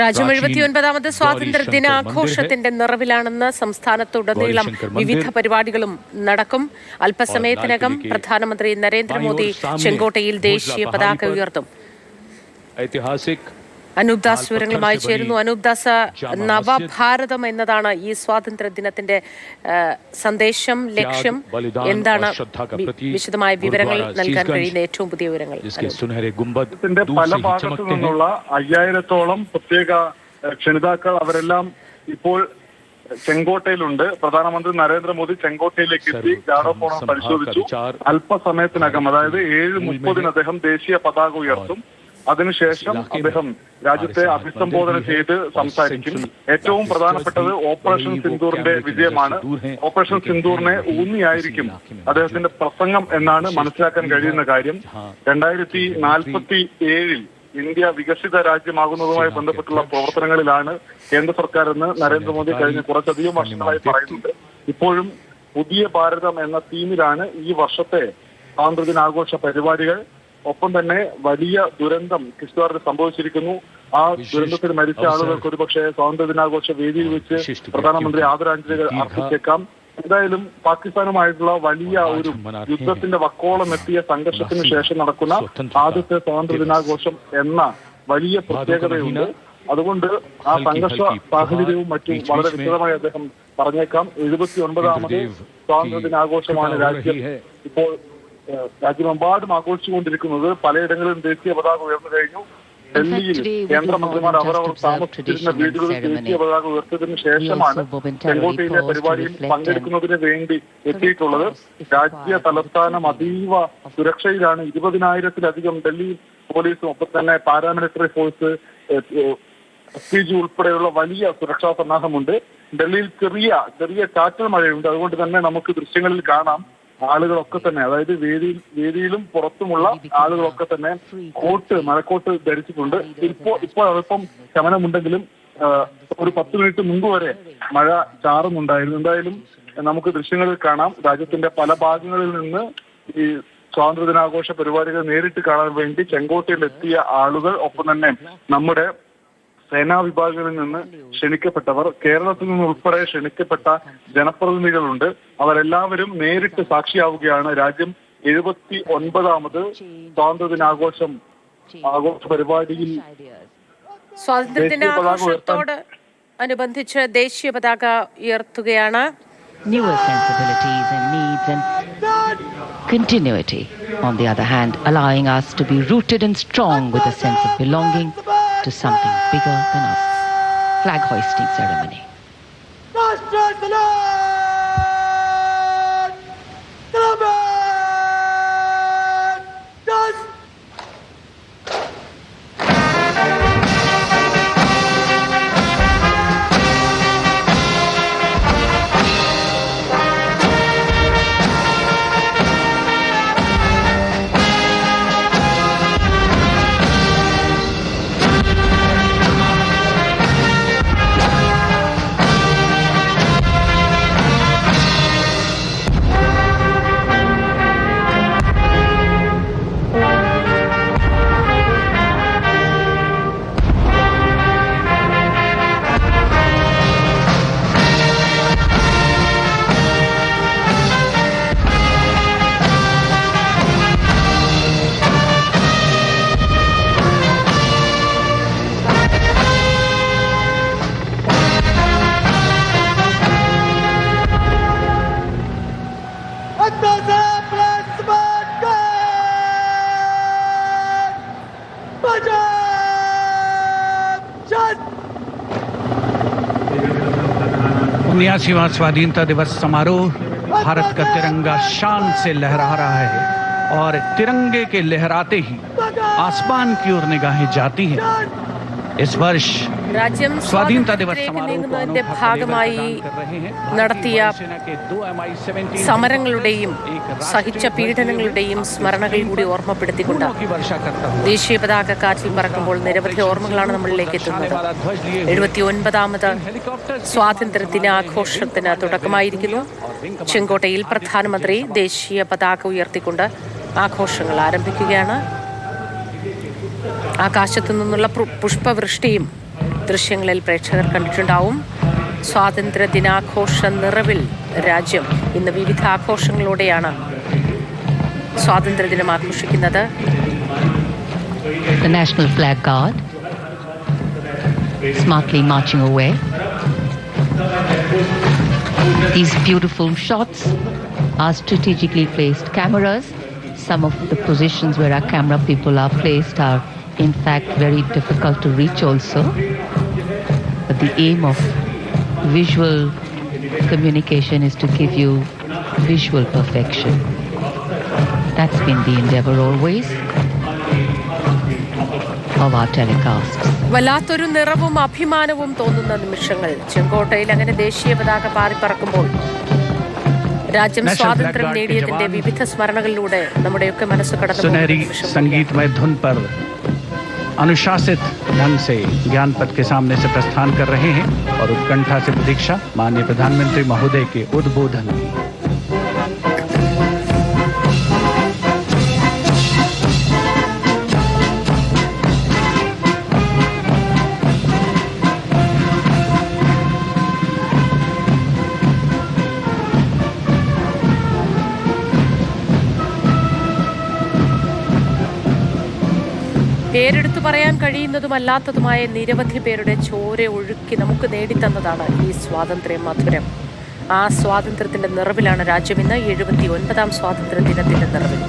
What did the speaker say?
രാജ്യം 79ാമത് സ്വാതന്ത്ര്യ ദിനാഘോഷത്തിന്റെ നിറവിലാണെന്ന് സംസ്ഥാനത്തുടനീളം വിവിധ പരിപാടികളും നടക്കും. അല്പസമയത്തിനകം പ്രധാനമന്ത്രി നരേന്ദ്രമോദി ചെങ്കോട്ടയിൽ ദേശീയ പതാക ഉയർത്തും. അനൂപ് ദാസ് വിവരങ്ങളുമായി ചേരുന്നു. അനൂപ് ദാസ്, നവഭാരതം എന്നതാണ് ഈ സ്വാതന്ത്ര്യ ദിനത്തിന്റെ സന്ദേശം, ലക്ഷ്യം എന്താണ്? വിശദമായ വിവരങ്ങൾ നൽകാൻ കഴിയുന്ന ഏറ്റവും പുതിയ വിവരങ്ങൾ. പല ഭാഗത്തു നിന്നുള്ള 5000-ഓളം പ്രത്യേക ക്ഷണിതാക്കൾ അവരെല്ലാം ഇപ്പോൾ ചെങ്കോട്ടയിലുണ്ട്. പ്രധാനമന്ത്രി നരേന്ദ്രമോദി ചെങ്കോട്ടയിലേക്ക് എത്തി ഗാർഡ് ഓഫ് ഓണർ പരിശോധിച്ചു. അല്പസമയത്തിനകം, അതായത് 7:30 അദ്ദേഹം ദേശീയ പതാക ഉയർത്തും. അതിനുശേഷം അദ്ദേഹം രാജ്യത്തെ അഭിസംബോധന ചെയ്ത് സംസാരിക്കും. ഏറ്റവും പ്രധാനപ്പെട്ടത് ഓപ്പറേഷൻ സിന്ദൂറിന്റെ വിജയമാണ്. ഓപ്പറേഷൻ സിന്ദൂറിനെ ഊന്നിയായിരിക്കും അദ്ദേഹത്തിന്റെ പ്രസംഗം എന്നാണ് മനസ്സിലാക്കാൻ കഴിയുന്ന കാര്യം. 2047 ഇന്ത്യ വികസിത രാജ്യമാകുന്നതുമായി ബന്ധപ്പെട്ടുള്ള പ്രവർത്തനങ്ങളിലാണ് കേന്ദ്ര സർക്കാർ എന്ന് നരേന്ദ്രമോദി കഴിഞ്ഞ കുറച്ചധികം വർഷങ്ങളായി പറയുന്നുണ്ട്. ഇപ്പോഴും പുതിയ ഭാരതം എന്ന തീമിലാണ് ഈ വർഷത്തെ സ്വാതന്ത്ര്യദിനാഘോഷ പരിപാടികൾ. ഒപ്പം തന്നെ വലിയ ദുരന്തം കിഷ്ത്വാറിൽ സംഭവിച്ചിരിക്കുന്നു. ആ ദുരന്തത്തിൽ മരിച്ച ആളുകൾക്ക് ഒരുപക്ഷെ സ്വാതന്ത്ര്യദിനാഘോഷ വേദിയിൽ വെച്ച് പ്രധാനമന്ത്രി ആദരാഞ്ജലികൾ അർപ്പിച്ചേക്കാം. എന്തായാലും പാകിസ്ഥാനുമായിട്ടുള്ള വലിയ ഒരു യുദ്ധത്തിന്റെ വക്കോളം എത്തിയ സംഘർഷത്തിന് ശേഷം നടക്കുന്ന ആദ്യത്തെ സ്വാതന്ത്ര്യദിനാഘോഷം എന്ന വലിയ പ്രത്യേകതയുണ്ട്. അതുകൊണ്ട് ആ സംഘർഷ സാഹചര്യവും മറ്റും വളരെ വിശദമായി അദ്ദേഹം പറഞ്ഞേക്കാം. 79ാമത് സ്വാതന്ത്ര്യദിനാഘോഷമാണ് രാജ്യം ഇപ്പോൾ രാജ്യമെമ്പാടും ആഘോഷിച്ചുകൊണ്ടിരിക്കുന്നത്. പലയിടങ്ങളിലും ദേശീയ പതാക ഉയർന്നു കഴിഞ്ഞു. ഡൽഹിയിൽ കേന്ദ്രമന്ത്രിമാർ അവരവർ താമസിച്ചിരുന്ന വീടുകളിൽ ദേശീയ പതാക ഉയർത്തിയതിനു ശേഷമാണ് ചെങ്കോട്ടയിലെ പരിപാടിയിൽ പങ്കെടുക്കുന്നതിന് വേണ്ടി എത്തിയിട്ടുള്ളത്. രാജ്യ തലസ്ഥാനം അതീവ സുരക്ഷയിലാണ്. 20,000-ലധികം ഡൽഹി പോലീസും ഒപ്പം തന്നെ പാരാമിലിറ്ററി ഫോഴ്സ്, SPG ഉൾപ്പെടെയുള്ള വലിയ സുരക്ഷാ സന്നാഹമുണ്ട്. ഡൽഹിയിൽ ചെറിയ ചാറ്റൽ മഴയുണ്ട്. അതുകൊണ്ട് തന്നെ നമുക്ക് ദൃശ്യങ്ങളിൽ കാണാം ആളുകളൊക്കെ തന്നെ, അതായത് വേദിയിലും പുറത്തുമുള്ള ആളുകളൊക്കെ തന്നെ മഴക്കോട്ട് ധരിച്ചിട്ടുണ്ട്. ഇപ്പോൾ അല്പം ശമനമുണ്ടെങ്കിലും ഒരു 10 മിനിറ്റ് മുമ്പ് വരെ മഴ ചാറുന്നുണ്ടായിരുന്നു. എന്തായാലും നമുക്ക് ദൃശ്യങ്ങളിൽ കാണാം. രാജ്യത്തിന്റെ പല ഭാഗങ്ങളിൽ നിന്ന് ഈ സ്വാതന്ത്ര്യദിനാഘോഷ പരിപാടികൾ നേരിട്ട് കാണാൻ വേണ്ടി ചെങ്കോട്ടയിൽ എത്തിയ ആളുകൾ, ഒപ്പം തന്നെ നമ്മുടെ സേനാ വിഭാഗങ്ങളിൽ നിന്ന് ക്ഷണിക്കപ്പെട്ടവർ, കേരളത്തിൽ നിന്ന് ഉൾപ്പെടെ ക്ഷണിക്കപ്പെട്ട ജനപ്രതിനിധികളുണ്ട്. അവരെല്ലാവരും നേരിട്ട് സാക്ഷിയാവുകയാണ്. രാജ്യം 79ാമത് സ്വാതന്ത്ര്യദിനാഘോഷ പരിപാടിയിൽ സ്വാതന്ത്ര്യദിനാഘോഷത്തോട് അനുബന്ധിച്ച് ദേശീയ പതാക ഉയർത്തുകയാണ്. Newer sensibilities and needs and continuity, on the other hand, allowing us to be rooted and strong with a sense of belonging to something bigger than us. Flag hoisting ceremony. उन्यासीवां स्वाधीनता दिवस समारोह, भारत का तिरंगा शान से लहरा रहा है और तिरंगे के लहराते ही आसमान की ओर निगाहें जाती हैं. इस वर्ष രാജ്യം സ്വാതന്ത്ര്യത്തിലേക്ക് നീങ്ങുന്നതിന്റെ ഭാഗമായി നടത്തിയ സമരങ്ങളുടെയും സഹിച്ച പീഡനങ്ങളുടെയും സ്മരണകൾ കൂടി ഓർമ്മപ്പെടുത്തിക്കൊണ്ട് ദേശീയ പതാക കാറ്റിൽ പറക്കുമ്പോൾ നിരവധി ഓർമ്മകളാണ് നമ്മളിലേക്ക് എത്തുന്നത്. 79ാമത് സ്വാതന്ത്ര്യ ദിനാഘോഷത്തിന് തുടക്കമായിരിക്കുന്നു. ചെങ്കോട്ടയിൽ പ്രധാനമന്ത്രി ദേശീയ പതാക ഉയർത്തിക്കൊണ്ട് ആഘോഷങ്ങൾ ആരംഭിക്കുകയാണ്. ആകാശത്തു നിന്നുള്ള പുഷ്പവൃഷ്ടിയും ദൃശ്യങ്ങളിൽ പ്രേക്ഷകർ കണ്ടിട്ടുണ്ടാവും. സ്വാതന്ത്ര്യ ദിനാഘോഷ നിറവിൽ രാജ്യം ഇന്ന് വിവിധ ആഘോഷങ്ങളോടെയാണ് സ്വാതന്ത്ര്യദിനം ആഘോഷിക്കുന്നത്. The National Flag Guard smartly marching away. These beautiful shots are strategically placed cameras. Some of the positions where our camera people are placed are in fact very difficult to reach also. But the aim of visual communication is to give you visual perfection. That's been the endeavor always of our telecasts. വല്ലാത്തൊരു നിറവും അഭിമാനവും തോന്നുന്ന നിമിഷങ്ങൾ. ചെങ്കോട്ടയിൽ അങ്ങനെ ദേശീയ പതാക പാറിപ്പറക്കുമ്പോൾ രാജ്യം സ്വാതന്ത്ര്യം നേടിയതിന്റെ വിവിധ സ്മരണകളിലൂടെ നമ്മുടെയൊക്കെ മനസ്സ് കടന്നു. सुनहरी संगीतमय धुन पर अनुशासित ढंग से ज्ञान पथ के सामने से प्रस्थान कर रहे हैं और उत्कंठा से प्रतीक्षा माननीय प्रधानमंत्री महोदय के उद्बोधन की. പേരെടുത്തു പറയാൻ കഴിയുന്നതുമല്ലാത്തതുമായ നിരവധി പേരുടെ ചോര ഒഴുക്കി നമുക്ക് നേടിത്തന്നതാണ് ഈ സ്വാതന്ത്ര്യ മധുരം. ആ സ്വാതന്ത്ര്യത്തിന്റെ നിറവിലാണ് രാജ്യം ഇന്ന്. 79ാം സ്വാതന്ത്ര്യ ദിനത്തിന്റെ നിറവിൽ.